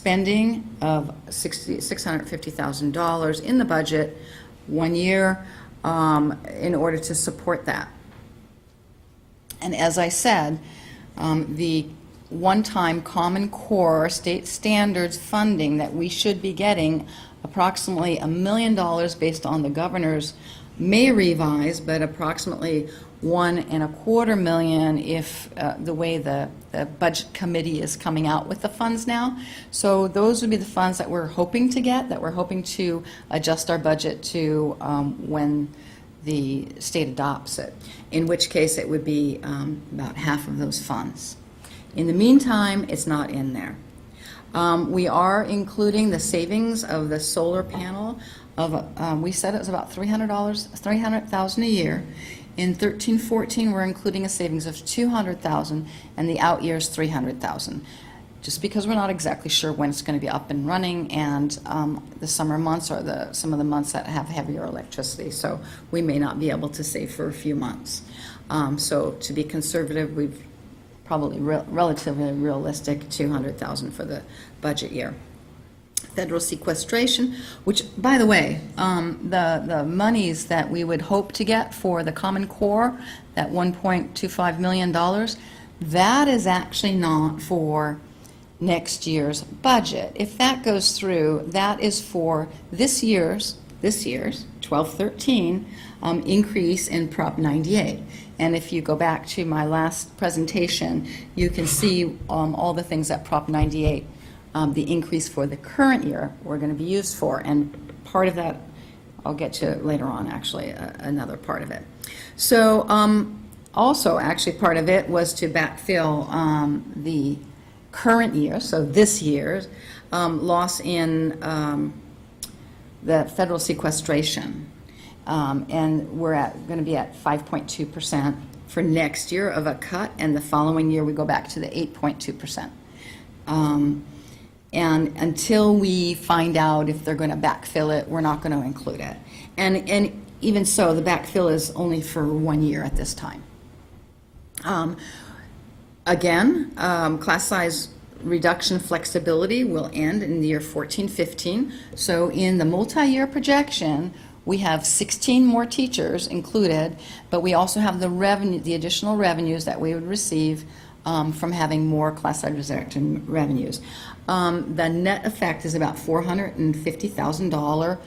spending of $650,000 in the budget 1 year in order to support that. And as I said, the one-time Common Core state standards funding that we should be getting, approximately $1 million based on the governor's may revise, but approximately $1.25 million if the way the budget committee is coming out with the funds now. So those would be the funds that we're hoping to get, that we're hoping to adjust our budget to when the state adopts it, in which case it would be about half of those funds. In the meantime, it's not in there. We are including the savings of the solar panel of, we said it was about $300,000 a year. In 13-14, we're including a savings of $200,000, and the out year is $300,000. Just because we're not exactly sure when it's going to be up and running, and the summer months are some of the months that have heavier electricity, so we may not be able to save for a few months. So to be conservative, we've probably relatively realistic $200,000 for the budget year. Federal sequestration, which, by the way, the monies that we would hope to get for the Common Core, that $1.25 million, that is actually not for next year's budget. If that goes through, that is for this year's 12-13 increase in Prop 98. And if you go back to my last presentation, you can see all the things that Prop 98, the increase for the current year, we're going to be used for. And part of that, I'll get to later on, actually, another part of it. So also, actually, part of it was to backfill the current year, so this year's loss in the federal sequestration. And we're going to be at 5.2% for next year of a cut, and the following year we go back to the 8.2%. And until we find out if they're going to backfill it, we're not going to include it. And even so, the backfill is only for 1 year at this time. Again, class size reduction flexibility will end in the year 14-15. So in the multi-year projection, we have 16 more teachers included, but we also have the revenue, the additional revenues that we would receive from having more class size reduction revenues. The net effect is about $450,000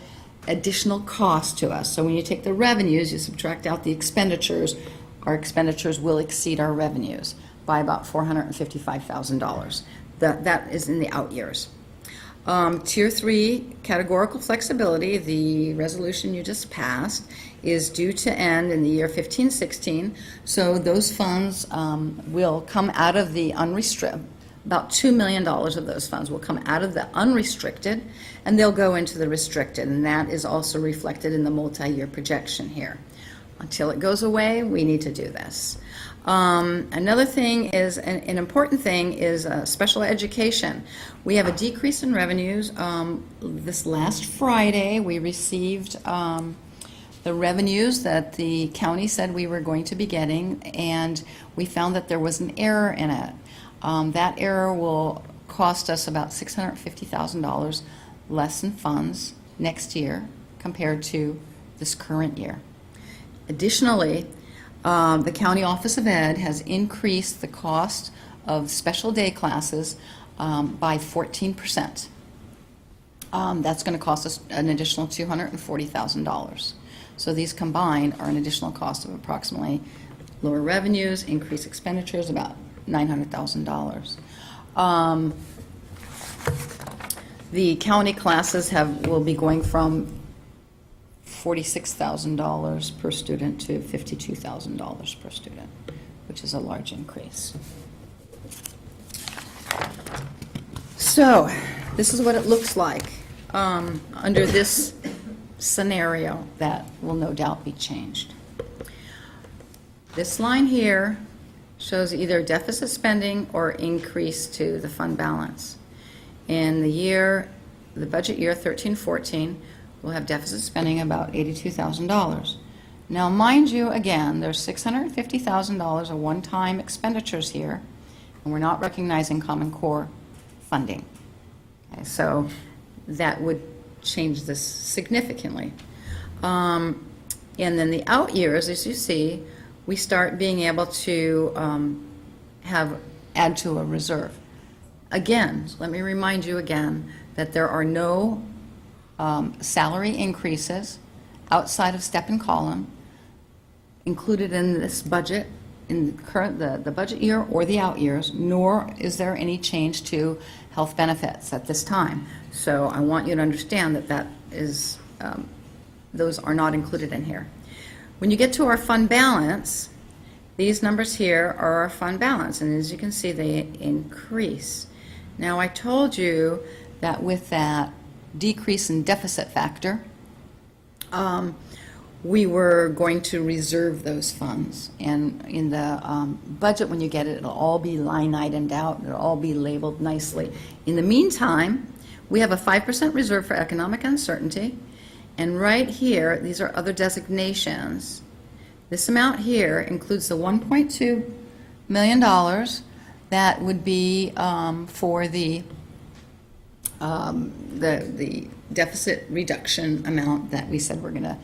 additional cost to us. So when you take the revenues, you subtract out the expenditures, our expenditures will exceed our revenues by about $455,000. That is in the out years. Tier 3 categorical flexibility, the resolution you just passed, is due to end in the year 15-16. So those funds will come out of the unrestricted. About $2 million of those funds will come out of the unrestricted, and they'll go into the restricted, and that is also reflected in the multi-year projection here. Until it goes away, we need to do this. Another thing is, an important thing is special education. We have a decrease in revenues. This last Friday, we received the revenues that the county said we were going to be getting, and we found that there was an error in it. That error will cost us about $650,000 less in funds next year compared to this current year. Additionally, the County Office of Ed has increased the cost of special day classes by 14%. That's going to cost us an additional $240,000. So these combined are an additional cost of approximately lower revenues, increased expenditures, about $900,000. The county classes will be going from $46,000 per student to $52,000 per student, which is a large increase. So this is what it looks like under this scenario that will no doubt be changed. This line here shows either deficit spending or increase to the fund balance. In the budget year 13-14, we'll have deficit spending about $82,000. Now, mind you, again, there's $650,000 of one-time expenditures here, and we're not recognizing Common Core funding. Okay? Okay, so that would change this significantly. And then the out years, as you see, we start being able to add to a reserve. Again, let me remind you again that there are no salary increases outside of step and column included in this budget, in the budget year or the out years, nor is there any change to health benefits at this time. So I want you to understand that those are not included in here. When you get to our fund balance, these numbers here are our fund balance, and as you can see, they increase. Now, I told you that with that decrease in deficit factor, we were going to reserve those funds. And in the budget, when you get it, it'll all be line itemed out. It'll all be labeled nicely. In the meantime, we have a 5% reserve for economic uncertainty. And right here, these are other designations. This amount here includes the $1.2 million that would be for the deficit reduction amount that we said we're going to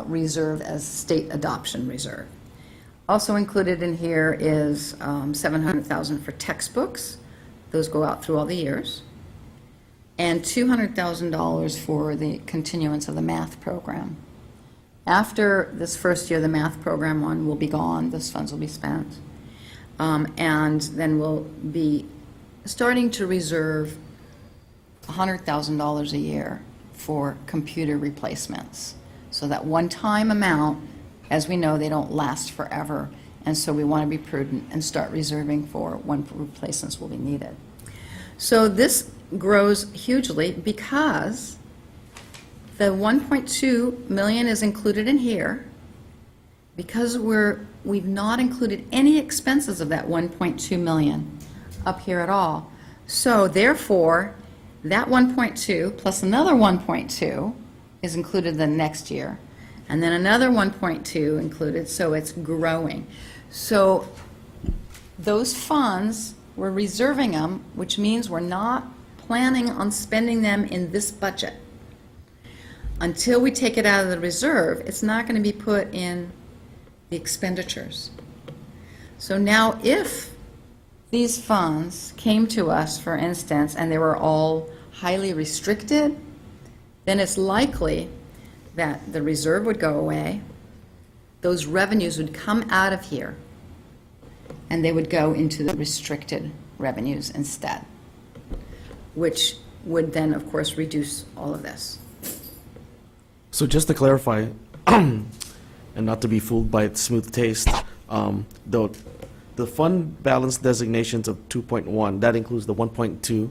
reserve as state adoption reserve. Also included in here is $700,000 for textbooks. Those go out through all the years. And $200,000 for the continuance of the math program. After this first year, the math program one will be gone. Those funds will be spent. And then we'll be starting to reserve $100,000 a year for computer replacements. So that one-time amount, as we know, they don't last forever. And so we want to be prudent and start reserving for when replacements will be needed. So this grows hugely because the $1.2 million is included in here, because we've not included any expenses of that $1.2 million up here at all. So therefore, that 1.2 plus another 1.2 is included the next year, and then another 1.2 included, so it's growing. So those funds, we're reserving them, which means we're not planning on spending them in this budget. Until we take it out of the reserve, it's not going to be put in the expenditures. So now if these funds came to us, for instance, and they were all highly restricted, then it's likely that the reserve would go away, those revenues would come out of here, and they would go into the restricted revenues instead, which would then, of course, reduce all of this. So just to clarify, and not to be fooled by its smooth taste, the fund balance designations of 2.1, that includes the 1.2,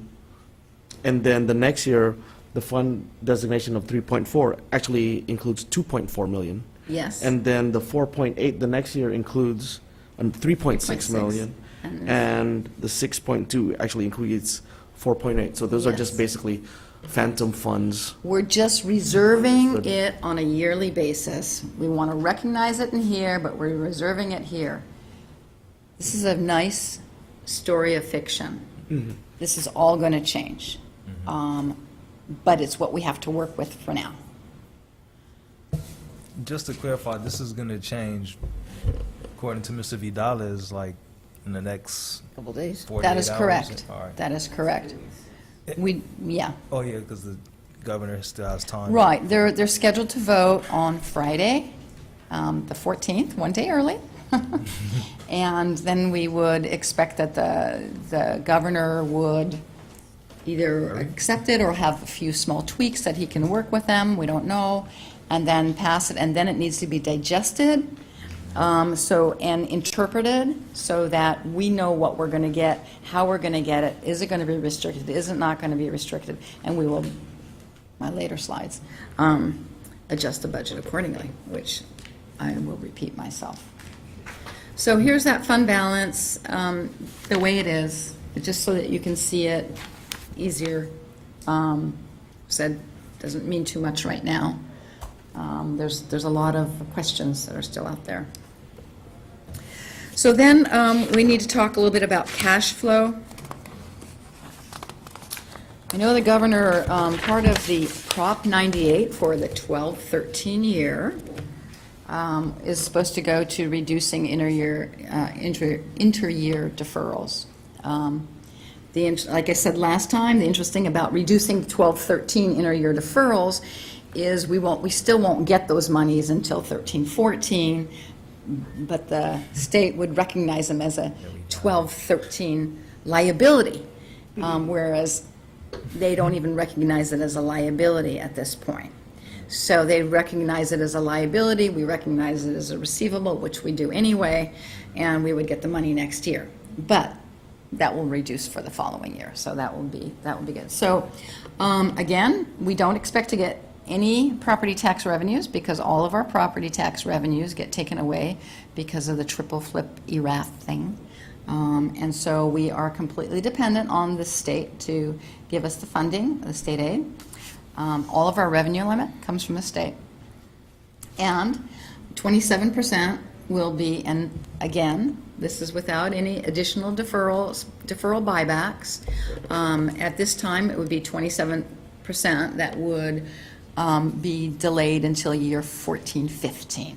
and then the next year, the fund designation of 3.4 actually includes 2.4 million. Yes. And then the 4.8 the next year includes 3.6 million, and the 6.2 actually includes 4.8. So those are just Yes. basically phantom funds. We're just reserving it on a yearly basis. We want to recognize it in here, but we're reserving it here. This is a nice story of fiction. Mm-hmm. This is all going to change. But it's what we have to work with for now. Just to clarify, this is going to change, according to Mr. Vidales, like in the next Couple days. 48 That is hours? correct. All right. That is correct. Yeah. Oh, yeah, because the governor still has time. Right. They're scheduled to vote on Friday, the 14th, one day early. And then we would expect that the governor would either accept it or have a few small tweaks that he can work with them, we don't know, and then pass it, and then it needs to be digested, and interpreted so that we know what we're going to get, how we're going to get it, is it going to be restricted, is it not going to be restricted, and we will, my later slides, adjust the budget accordingly, which I will repeat myself. So here's that fund balance, the way it is, just so that you can see it easier. Said doesn't mean too much right now. There's a lot of questions that are still out there. So then we need to talk a little bit about cash flow. I know the governor, part of the Prop 98 for the 12-13 year is supposed to go to reducing inter-year deferrals. Like I said last time, the interesting about reducing 12-13 inter-year deferrals is we still won't get those monies until 13-14, but the state would recognize them as a 12-13 liability, whereas they don't even recognize it as a liability at this point. So they recognize it as a liability, we recognize it as a receivable, which we do anyway, and we would get the money next year. But that will reduce for the following year, so that will be good. So again, we don't expect to get any property tax revenues because all of our property tax revenues get taken away because of the triple flip ERAF thing. And so we are completely dependent on the state to give us the funding, the state aid. All of our revenue limit comes from the state. And 27% will be, and again, this is without any additional deferral buybacks. At this time, it would be 27% that would be delayed until year 14-15.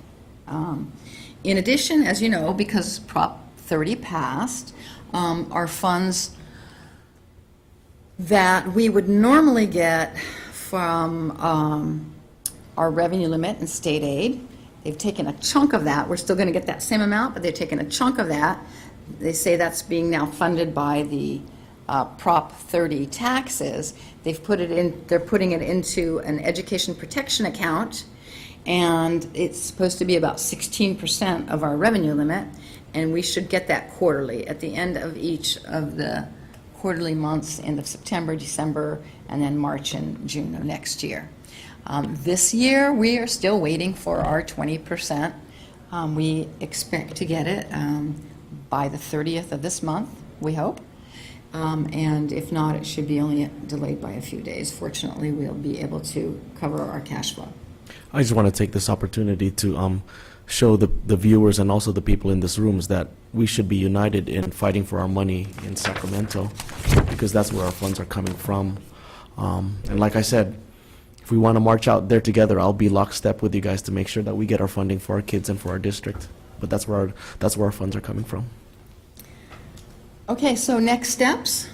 In addition, as you know, because Prop 30 passed, our funds that we would normally get from our revenue limit and state aid, they've taken a chunk of that. We're still going to get that same amount, but they've taken a chunk of that. They say that's being now funded by the Prop 30 taxes. They're putting it into an education protection account, and it's supposed to be about 16% of our revenue limit, and we should get that quarterly at the end of each of the quarterly months, end of September, December, and then March and June of next year. This year, we are still waiting for our 20%. We expect to get it by the 30th of this month, we hope. And if not, it should be only delayed by a few days. Fortunately, we'll be able to cover our cash flow. I just want to take this opportunity to show the viewers and also the people in this room is that we should be united in fighting for our money in Sacramento, because that's where our funds are coming from. And like I said, if we want to march out there together, I'll be lockstep with you guys to make sure that we get our funding for our kids and for our district. But that's where our funds are coming from. Okay, so next steps,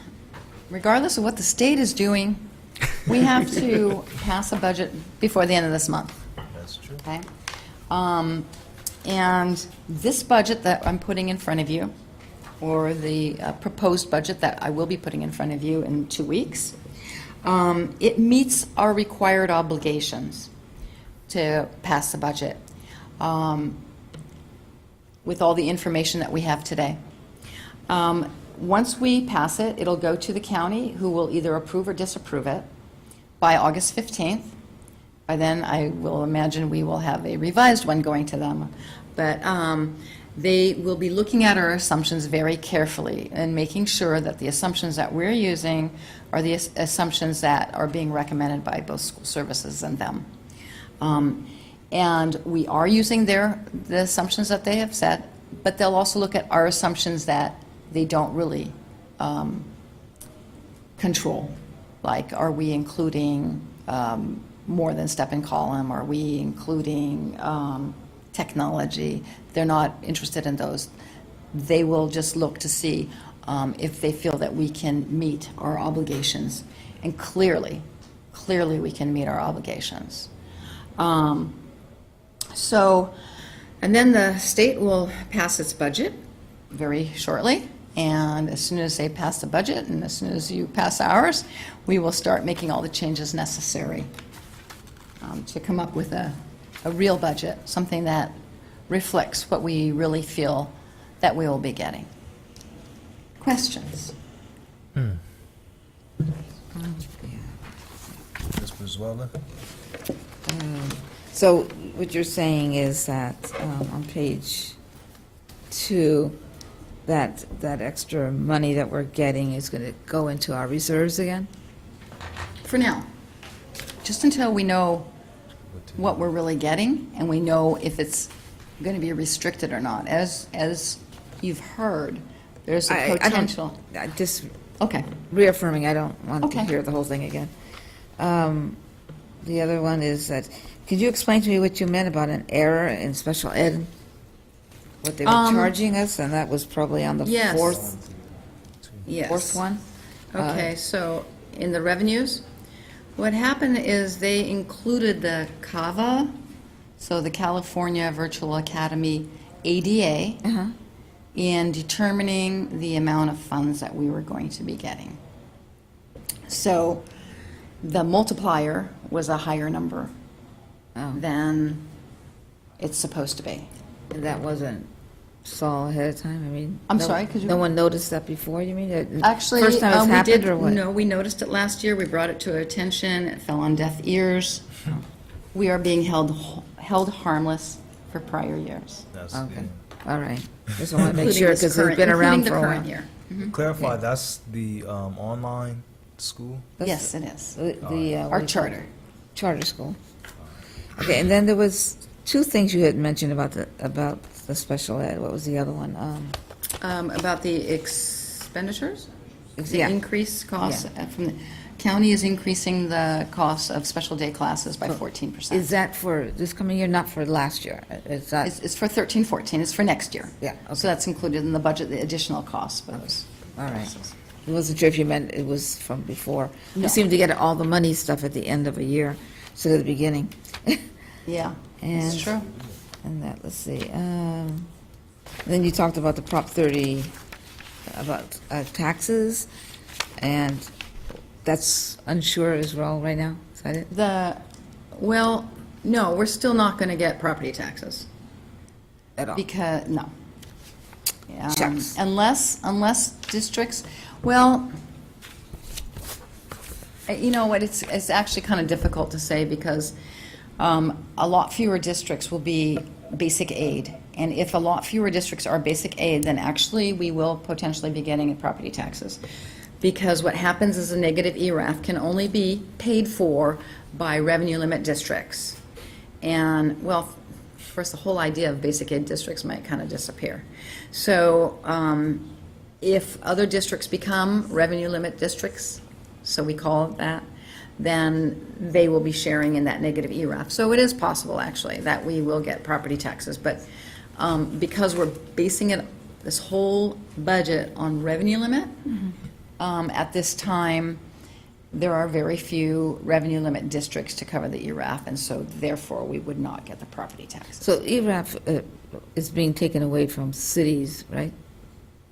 regardless of what the state is doing, we have to pass a budget before the end of this month. That's true. Okay? And this budget that I'm putting in front of you, or the proposed budget that I will be putting in front of you in 2 weeks, it meets our required obligations to pass the budget with all the information that we have today. Once we pass it, it'll go to the county, who will either approve or disapprove it by August 15th. By then, I will imagine we will have a revised one going to them. But they will be looking at our assumptions very carefully and making sure that the assumptions that we're using are the assumptions that are being recommended by both school services and them. And we are using the assumptions that they have set, but they'll also look at our assumptions that they don't really control. Like, are we including more than step and column? Are we including technology? They're not interested in those. They will just look to see if they feel that we can meet our obligations. And clearly we can meet our obligations. And then the state will pass its budget very shortly. And as soon as they pass the budget, and as soon as you pass ours, we will start making all the changes necessary to come up with a real budget, something that reflects what we really feel that we will be getting. Questions? Ms. Brizuela? So what you're saying is that on page 2, that extra money that we're getting is going to go into our reserves again? For now, just until we know what we're really getting and we know if it's going to be restricted or not. As you've heard, there's a potential. Okay. reaffirming, I don't want to Okay. hear the whole thing again. The other one is that, could you explain to me what you meant about an error in special ed? What they were charging us, and that was probably on the Yes. fourth Yes. one? Okay, so in the revenues, what happened is they included the CAVA, so the California Virtual Academy ADA, Uh-huh. in determining the amount of funds that we were going to be getting. So the multiplier was a higher number Oh. than it's supposed to be. And that wasn't saw ahead of time, I mean? I'm no- sorry, could you- No one noticed that before, you mean? Actually, First time it's we happened, did, or what? no, we noticed it last year, we brought it to our attention, it fell on deaf ears. We are being held harmless for prior years. That's, Okay, yeah. all right. Just want to make Including sure, this because they've current- been around including the for a current while. year. Clarify, that's the online school? Yes, it is. What Our do you call it? charter. Charter school. Okay, and then there was two things you had mentioned about the special ed. What was the other one? About the expenditures? The Yeah. increased costs from the county is increasing the cost of special day classes by 14%. Is that for this coming year, not for last year? Is that, It's for 13, 14, it's for next year. Yeah, okay. So that's included in the budget, the additional costs for those. all right. I wasn't sure if you meant it was from before. No. We seem to get all the money stuff at the end of a year instead of the beginning. Yeah, And- it's true. And that, let's see, then you talked about the Prop 30, about taxes, and that's unsure as well right now, is that it? Well, no, we're still not going to get property taxes. At all? Because, no. Shucks. Unless districts, well, you know what, it's actually kind of difficult to say because a lot fewer districts will be basic aid. And if a lot fewer districts are basic aid, then actually we will potentially be getting property taxes. Because what happens is a negative ERAF can only be paid for by revenue limit districts. And, well, of course, the whole idea of basic aid districts might kind of disappear. So if other districts become revenue limit districts, so we call it that, then they will be sharing in that negative ERAF. So it is possible, actually, that we will get property taxes. But because we're basing it, this whole budget on revenue limit, at this time, there are very few revenue limit districts to cover the ERAF, and so therefore, we would not get the property taxes. So ERAF is being taken away from cities, right?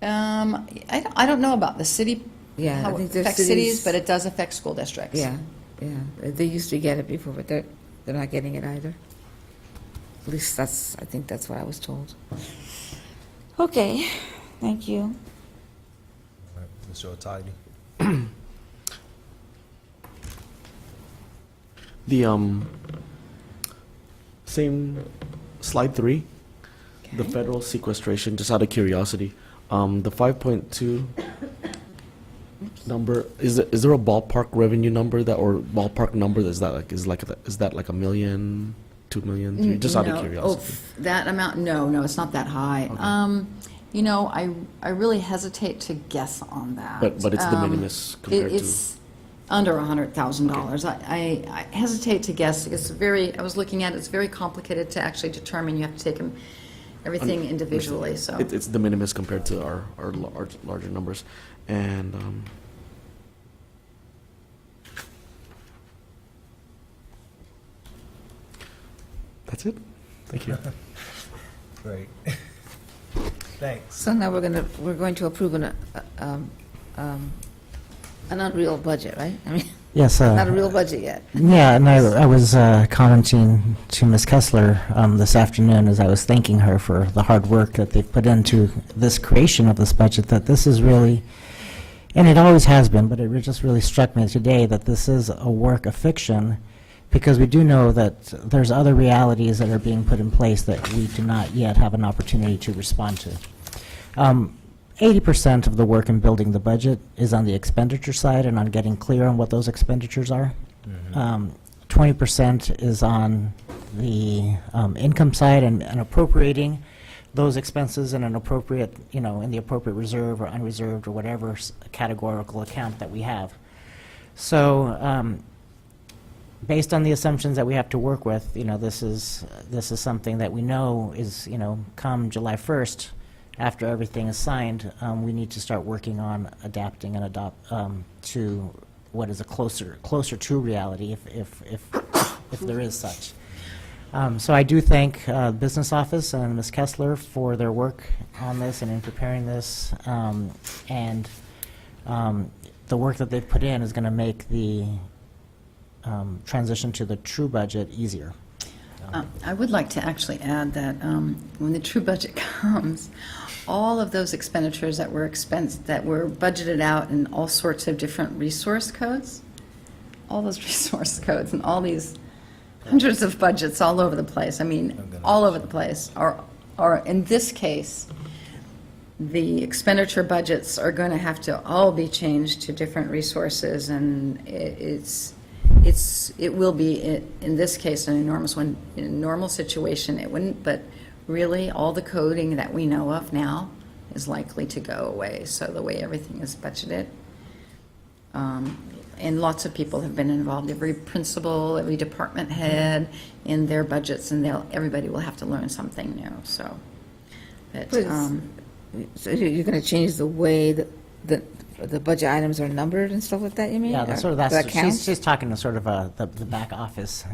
I don't know about the city, Yeah, I how think it there's affects cities, cities- but it does affect school districts. Yeah, yeah. They used to get it before, but they're not getting it either. At least I think that's what I was told. Okay, thank you. All right, Mr. Otaidi. The same slide 3, the Okay. federal sequestration, just out of curiosity, the 5.2 number, is there a ballpark revenue number that, or ballpark number is that like, is that like $1 million, $2 million, $3 million? Just out of No. curiosity. Oh, that amount, no, it's not that high. Okay. You know, I really hesitate to guess on that. But it's de minimis compared to. It's under $100,000. I hesitate to guess. It's I was looking at it, it's very complicated to actually determine. You have to take everything individually, so. It's de minimis compared to our larger numbers. And that's it. Thank you. Great. Thanks. So now we're going to approve an unreal budget, right? I mean, Yes, not a real budget yet. yeah, and I was commenting to Ms. Kessler this afternoon as I was thanking her for the hard work that they've put into this creation of this budget, that this is really, and it always has been, but it just really struck me today that this is a work of fiction, because we do know that there's other realities that are being put in place that we do not yet have an opportunity to respond to. 80% of the work in building the budget is on the expenditure side and on getting clear on what those expenditures are. 20% is on the income side and appropriating those expenses in an appropriate, in the appropriate reserve or unreserved or whatever categorical account that we have. So, based on the assumptions that we have to work with, this is something that we know is, come July 1st, after everything is signed, we need to start working on adapting and adopt to what is a closer to reality, if there is such. So I do thank Business Office and Ms. Kessler for their work on this and in preparing this, and the work that they've put in is going to make the transition to the true budget easier. I would like to actually add that when the true budget comes, all of those expenditures that were budgeted out in all sorts of different resource codes, all those resource codes and all these hundreds of budgets all over the place, all over the place, are in this case, the expenditure budgets are going to have to all be changed to different resources, and it will be, in this case, an enormous one. In a normal situation, it wouldn't, but really, all the coding that we know of now is likely to go away, so the way everything is budgeted. And lots of people have been involved, every principal, every department head in their budgets, and everybody will have to learn something new, so. But, So you're going to change the way that the budget items are numbered and stuff like that, you mean? Yeah, Or the accounts? she's talking to sort of the back office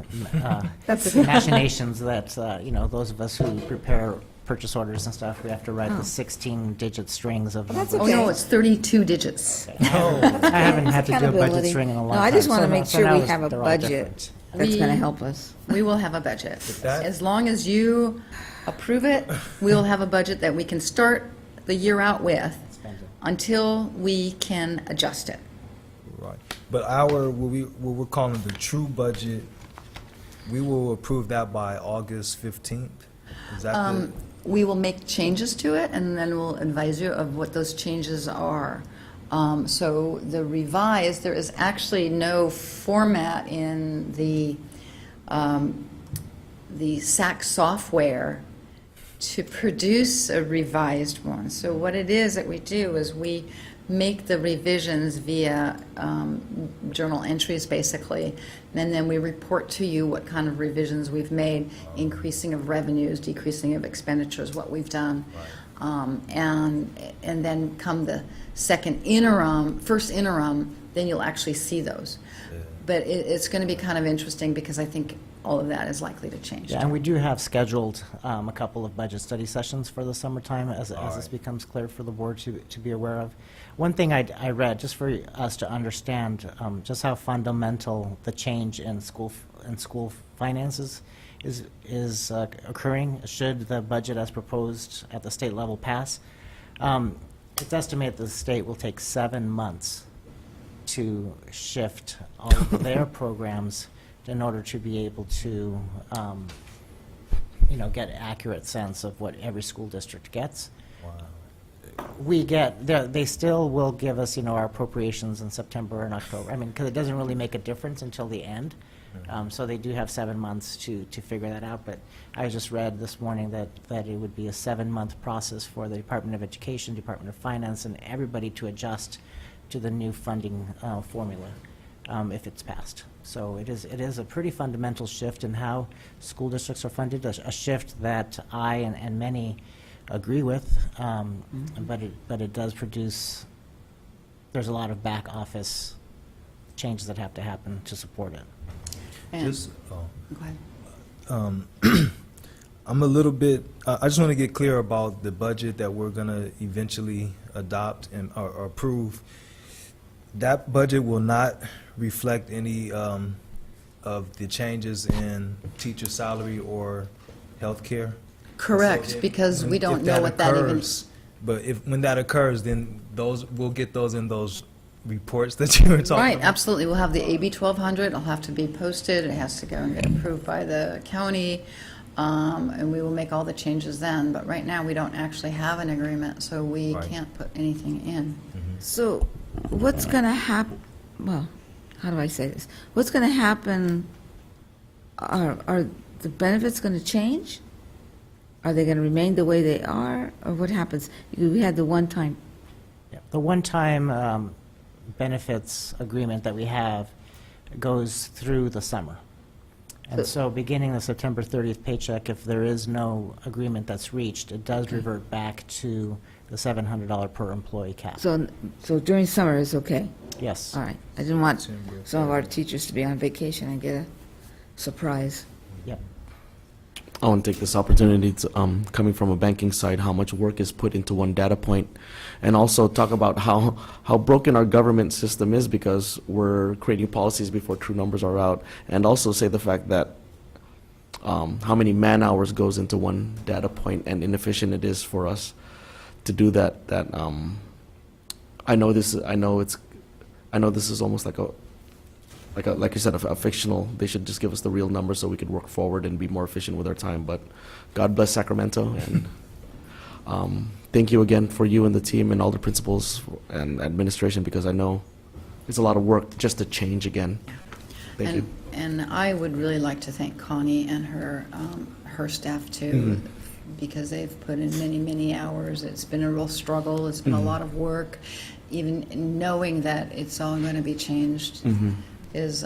That's machinations that, those of us who prepare purchase orders and stuff, we have to write the 16-digit strings of that's numbers. oh no, okay. it's 32 digits. I haven't had to do a budget Accountability. string in a long No, time. I just want to so make so sure now we have a they're all budget different. that's going to We- help us. We will have a budget. that- As long as you approve it, we will have a budget that we can start the year out with Spend it. until we can adjust it. Right. But what we're calling the true budget, we will approve that by August 15th? Is that the? We will make changes to it, and then we'll advise you of what those changes are. So the revised, there is actually no format in the SAC software to produce a revised one. So what it is that we do is we make the revisions via journal entries, basically, and then we report to you what kind of revisions we've made, increasing of revenues, decreasing of expenditures, what we've done. And then come the first interim, then you'll actually see those. But it's going to be kind of interesting because I think all of that is likely to change. Yeah, and we do have scheduled a couple of budget study sessions for the summertime as this right. becomes clear for the board to be aware of. One thing I read, just for us to understand just how fundamental the change in school finances is occurring should the budget as proposed at the state level pass. It's estimated the state will take 7 months to shift all of their programs in order to be able to, get an accurate sense of what every school district gets. We get, they still will give us, our appropriations in September and October. Because it doesn't really make a difference until the end. So they do have 7 months to figure that out. But I just read this morning that it would be a 7-month process for the Department of Education, Department of Finance, and everybody to adjust to the new funding formula if it's passed. So it is a pretty fundamental shift in how school districts are funded, a shift that I and many agree with, but it does produce, there's a lot of back office changes that have to happen to support it. And- Just, Go ahead. I'm a little bit, I just want to get clear about the budget that we're going to eventually adopt or approve. That budget will not reflect any of the changes in teacher salary or health care? Correct, because we don't know what that even. But when that occurs, then we'll get those in those reports that you were talking Right, about? absolutely. We'll have the AB 1200, it'll have to be posted, it has to go and get approved by the county, and we will make all the changes then. But right now, we don't actually have an agreement, so we Right. can't put anything in. So what's going to happen, well, how do I say this? What's going to happen, are the benefits going to change? Are they going to remain the way they are, or what happens? We had the one-time, Yeah. The one-time benefits agreement that we have goes through the summer. And so beginning the September 30th paycheck, if there is no agreement that's reached, it does revert back to the $700 per employee cap. so during summer is okay? Yes. All right. I didn't want some of our teachers to be on vacation and get a surprise. Yep. I want to take this opportunity to, coming from a banking side, how much work is put into one data point, and also talk about how broken our government system is because we're creating policies before true numbers are out, and also say the fact that how many man hours goes into one data point and inefficient it is for us to do that. I know this is almost like like you said, a fictional. They should just give us the real numbers so we could work forward and be more efficient with our time. But God bless Sacramento, and thank you again for you and the team and all the principals and administration, because I know it's a lot of work just to change again. Thank you. And I would really like to thank Connie and her staff too, because they've put in many, many hours. It's been a real struggle. It's been a lot of work. Even knowing that it's all going to be changed is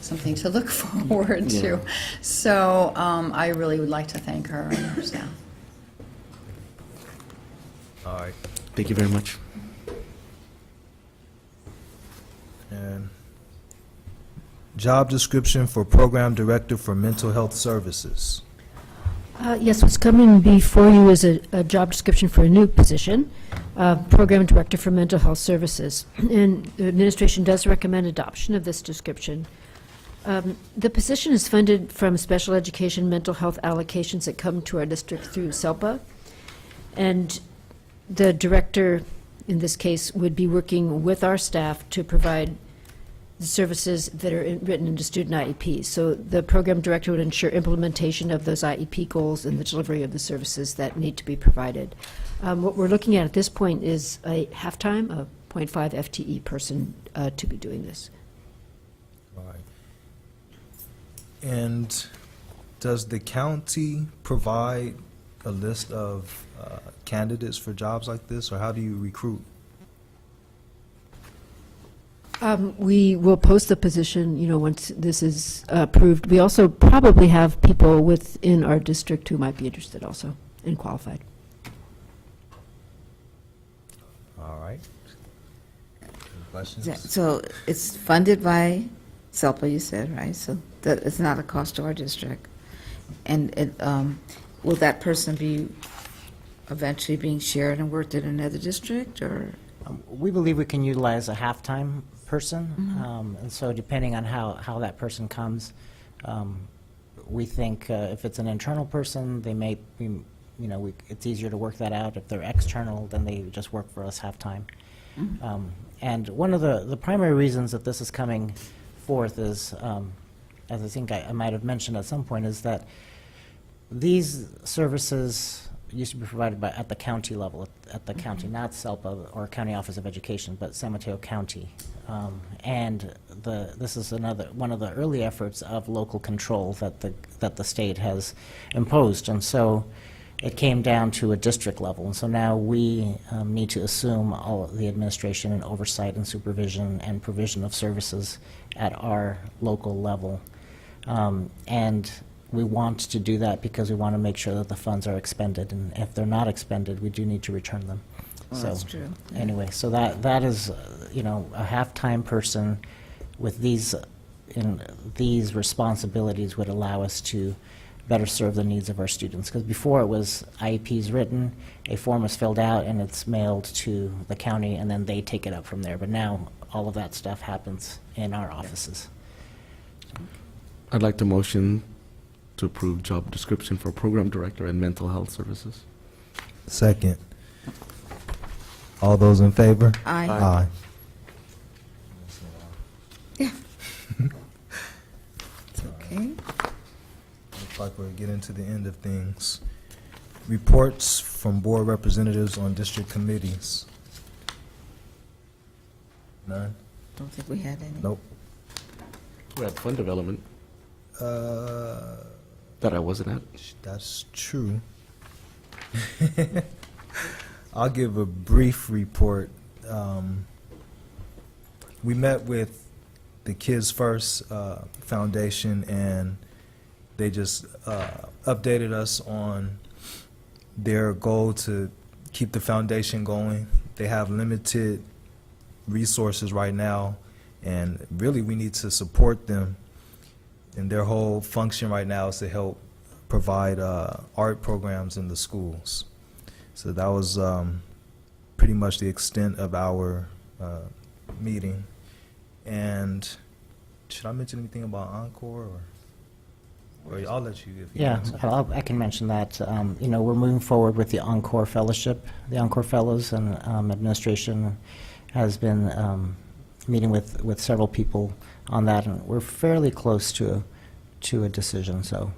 something to look forward to. So I really would like to thank her and her staff. All right. Thank you very much. And job description for Program Director for Mental Health Services. Yes, what's coming before you is a job description for a new position, Program Director for Mental Health Services. And the administration does recommend adoption of this description. The position is funded from special education mental health allocations that come to our district through SELPA. And the director, in this case, would be working with our staff to provide the services that are written into student IEPs. So the program director would ensure implementation of those IEP goals and the delivery of the services that need to be provided. What we're looking at this point is a half-time, a 0.5 FTE person to be doing this. All right. And does the county provide a list of candidates for jobs like this, or how do you recruit? We will post the position, once this is approved. We also probably have people within our district who might be interested also and qualified. All right. Any questions? So it's funded by SELPA, you said, right? So that it's not a cost to our district. And will that person be eventually being shared and worked in another district, or? We believe we can utilize a half-time person, and so depending on how that person comes, we think if it's an internal person, they may be, it's easier to work that out. If they're external, then they just work for us half-time. And one of the primary reasons that this is coming forth is, as I think I might have mentioned at some point, is that these services used to be provided at the county level, at the county, not SELPA or County Office of Education, but San Mateo County. And this is one of the early efforts of local control that the state has imposed. And so it came down to a district level. And so now we need to assume all of the administration and oversight and supervision and provision of services at our local level. And we want to do that because we want to make sure that the funds are expended, and if they're not expended, we do need to return them. Well, So, that's true. Anyway, so that is, a half-time person with these responsibilities would allow us to better serve the needs of our students. Because before it was IEPs written, a form is filled out, and it's mailed to the county, and then they take it up from there. But now all of that stuff happens in our offices. I'd like to motion to approve job description for Program Director and Mental Health Services. Second. All those in favor? Aye. Aye. Yeah. It's okay. Looks like we're getting to the end of things. Reports from board representatives on district committees. None? Don't think we had any. Nope. We had fund development. that I wasn't at. That's true. I'll give a brief report. We met with the Kids First Foundation, and they just updated us on their goal to keep the foundation going. They have limited resources right now, and really we need to support them. And their whole function right now is to help provide art programs in the schools. So that was pretty much the extent of our meeting. And should I mention anything about Encore, or I'll let you if you Yeah, want to. I can mention that. You know, we're moving forward with the Encore Fellowship. The Encore Fellows and administration has been meeting with several people on that, and we're fairly close to a decision. So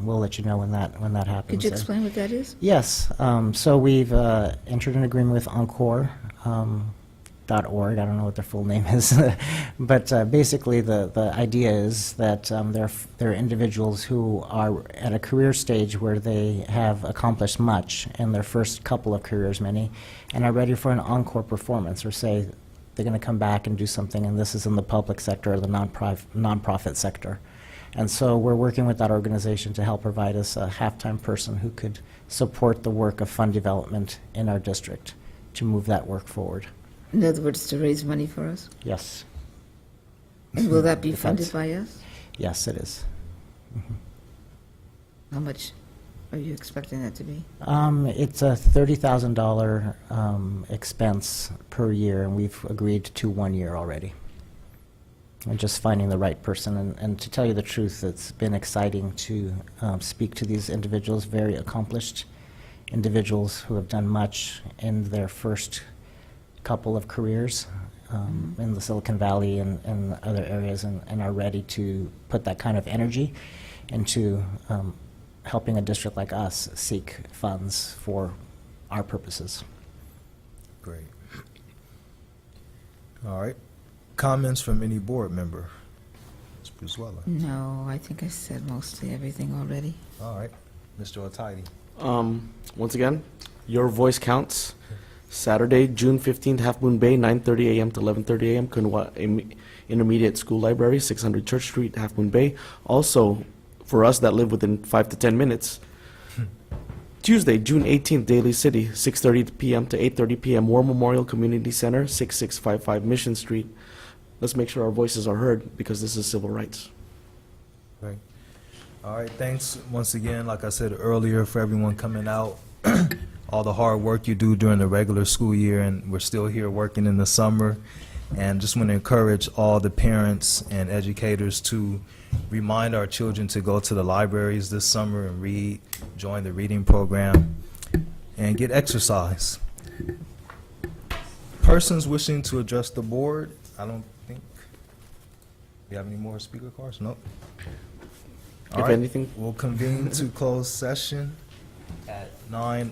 we'll let you know when that happens. Could you explain what that is? Yes. So we've entered an agreement with Encore. .org. I don't know what their full name is, but basically the idea is that they're individuals who are at a career stage where they have accomplished much in their first couple of careers, many, and are ready for an encore performance, or say they're going to come back and do something, and this is in the public sector or the nonprofit sector. And so we're working with that organization to help provide us a half-time person who could support the work of fund development in our district to move that work forward. In other words, to raise money for us? Yes. And will that be Defense. funded by us? Yes, it is. How much are you expecting that to be? It's a $30,000 expense per year, and we've agreed to 1 year already. And just finding the right person. And to tell you the truth, it's been exciting to speak to these individuals, very accomplished individuals who have done much in their first couple of careers in the Silicon Valley and other areas, and are ready to put that kind of energy into helping a district like us seek funds for our purposes. Great. All right. Comments from any board member? Ms. Bruceweller. No, I think I said mostly everything already. All right. Mr. Otidy. Once again, your voice counts. Saturday, June 15th, Half Moon Bay, 9:30 a.m. to 11:30 a.m. Kunwa Intermediate School Library, 600 Church Street, Half Moon Bay. Also, for us that live within 5 to 10 minutes, Tuesday, June 18th, Daly City, 6:30 p.m. to 8:30 p.m. War Memorial Community Center, 6655 Mission Street. Let's make sure our voices are heard, because this is civil rights. Great. All right, thanks once again, like I said earlier, for everyone coming out. All the hard work you do during the regular school year, and we're still here working in the summer. And just want to encourage all the parents and educators to remind our children to go to the libraries this summer and read, join the reading program, and get exercise. Persons wishing to address the board, I don't think, you have any more speaker cards? Nope. All If right, anything- we'll convene to close session at 9:09.